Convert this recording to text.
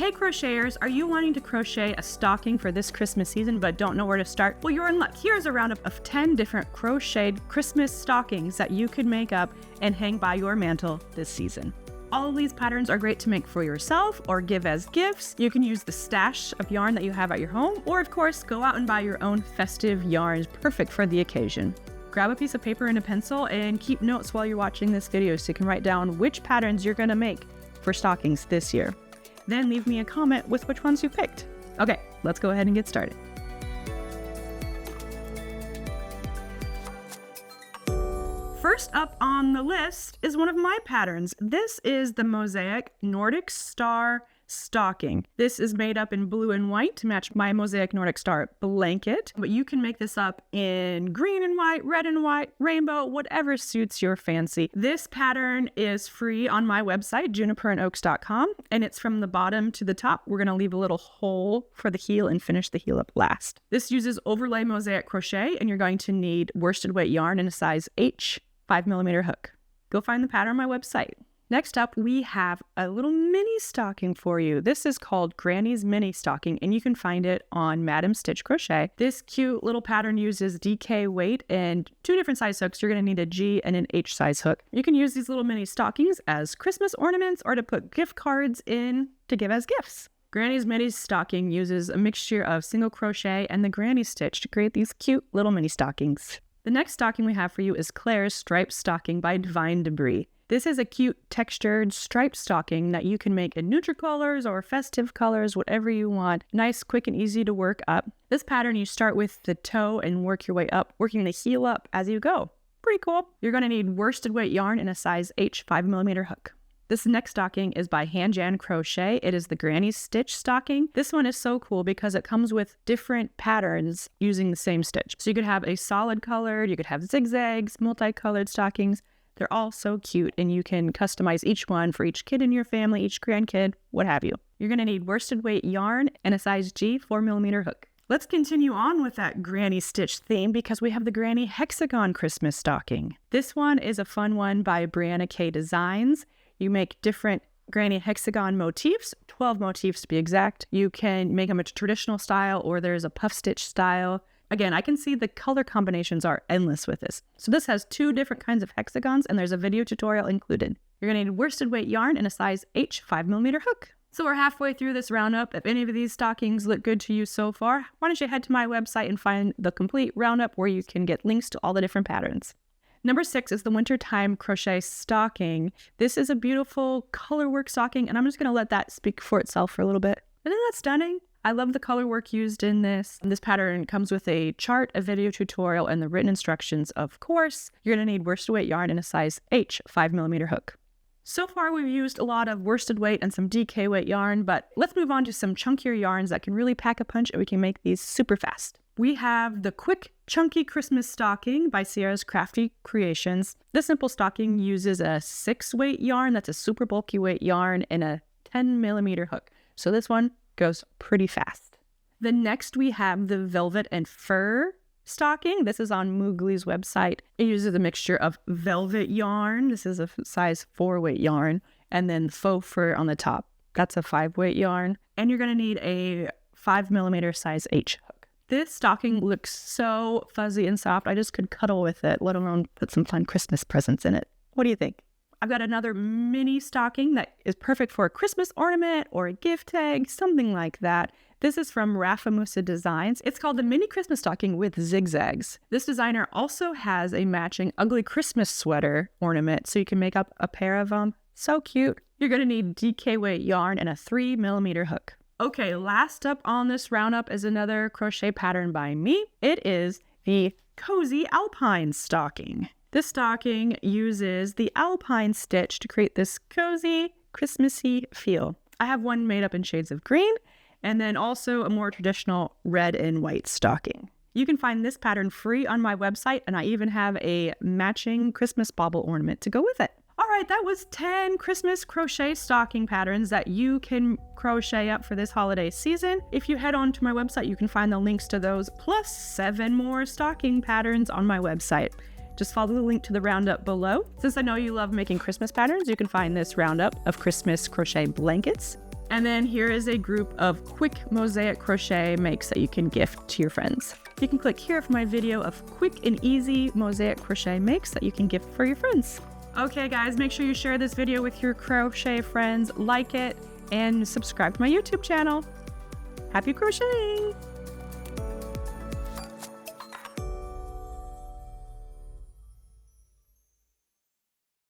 Hey crocheters, are you wanting to crochet a stocking for this Christmas season but don't know where to start? Well, you're in luck. Here's a roundup of 10 different crocheted Christmas stockings that you could make up and hang by your mantle this season. All of these patterns are great to make for yourself or give as gifts. You can use the stash of yarn that you have at your home, or of course, go out and buy your own festive yarns, perfect for the occasion. Grab a piece of paper and a pencil and keep notes while you're watching this video so you can write down which patterns you're gonna make for stockings this year. Then leave me a comment with which ones you picked. Okay, let's go ahead and get started. First up on the list is one of my patterns. This is the Mosaic Nordic Star stocking. This is made up in blue and white to match my Mosaic Nordic Star blanket, but you can make this up in green and white, red and white, rainbow, whatever suits your fancy. This pattern is free on my website, juniperandoaks.com, and it's from the bottom to the top. We're going to leave a little hole for the heel and finish the heel up last. This uses overlay mosaic crochet, and you're going to need worsted weight yarn in a size H 5mm hook. Go find the pattern on my website. Next up, we have a little mini stocking for you. This is called Granny's Mini Stocking, and you can find it on Madam Stitch Crochet. This cute little pattern uses DK weight and 2 different size hooks. You're going to need a G and an H size hook. You can use these little mini stockings as Christmas ornaments or to put gift cards in to give as gifts. Granny's Mini Stocking uses a mixture of single crochet and the granny stitch to create these cute little mini stockings. The next stocking we have for you is Claire's Striped Stocking by Divine Debris. This is a cute textured striped stocking that you can make in neutral colors or festive colors, whatever you want. Nice, quick, and easy to work up. This pattern, you start with the toe and work your way up, working the heel up as you go. Pretty cool. You're going to need worsted weight yarn in a size H 5mm hook. This next stocking is by Hanjan Crochet. It is the Granny Stitch stocking. This one is so cool because it comes with different patterns using the same stitch. So you could have a solid colored, you could have zigzags, multicolored stockings. They're all so cute, and you can customize each one for each kid in your family, each grandkid, what have you. You're going to need worsted weight yarn and a size G 4mm hook. Let's continue on with that Granny Stitch theme because we have the Granny Hexagon Christmas stocking. This one is a fun one by Brianna K Designs. You make different Granny Hexagon motifs, 12 motifs to be exact. You can make them a traditional style or there's a puff stitch style. Again, I can see the color combinations are endless with this. So this has 2 different kinds of hexagons and there's a video tutorial included. You're going to need worsted weight yarn and a size H 5mm hook. So we're halfway through this roundup. If any of these stockings look good to you so far, why don't you head to my website and find the complete roundup where you can get links to all the different patterns. Number 6 is the Wintertime Crochet Stocking. This is a beautiful colorwork stocking, and I'm just going to let that speak for itself for a little bit. Isn't that stunning? I love the color work used in this. This pattern comes with a chart, a video tutorial, and the written instructions, of course. You're going to need worsted weight yarn in a size H 5mm hook. So far, we've used a lot of worsted weight and some DK weight yarn, but let's move on to some chunkier yarns that can really pack a punch, and we can make these super fast. We have the Quick Chunky Christmas Stocking by Sierra's Crafty Creations. This simple stocking uses a 6 weight yarn, that's a super bulky weight yarn, and a 10mm hook. So this one goes pretty fast. The next we have the Velvet and Fur stocking. This is on Moogly's website. It uses a mixture of velvet yarn. This is a size 4 weight yarn. And then faux fur on the top. That's a 5 weight yarn. And you're going to need a 5mm size H hook. This stocking looks so fuzzy and soft. I just could cuddle with it, let alone put some fun Christmas presents in it. What do you think? I've got another mini stocking that is perfect for a Christmas ornament or a gift tag, something like that. This is from Rafamusa Designs. It's called the Mini Christmas Stocking with Zigzags. This designer also has a matching ugly Christmas sweater ornament, so you can make up a pair of them. So cute. You're going to need DK weight yarn and a 3mm hook. Okay, last up on this roundup is another crochet pattern by me. It is the Cozy Alpine Stocking. This stocking uses the alpine stitch to create this cozy, Christmassy feel. I have one made up in shades of green, and then also a more traditional red and white stocking. You can find this pattern free on my website, and I even have a matching Christmas bauble ornament to go with it. All right, that was 10 Christmas crochet stocking patterns that you can crochet up for this holiday season. If you head on to my website, you can find the links to those, plus 7 more stocking patterns on my website. Just follow the link to the roundup below. Since I know you love making Christmas patterns, you can find this roundup of Christmas crochet blankets. And then here is a group of quick mosaic crochet makes that you can gift to your friends. You can click here for my video of quick and easy mosaic crochet makes that you can gift for your friends. Okay guys, make sure you share this video with your crochet friends, like it, and subscribe to my YouTube channel. Happy crocheting!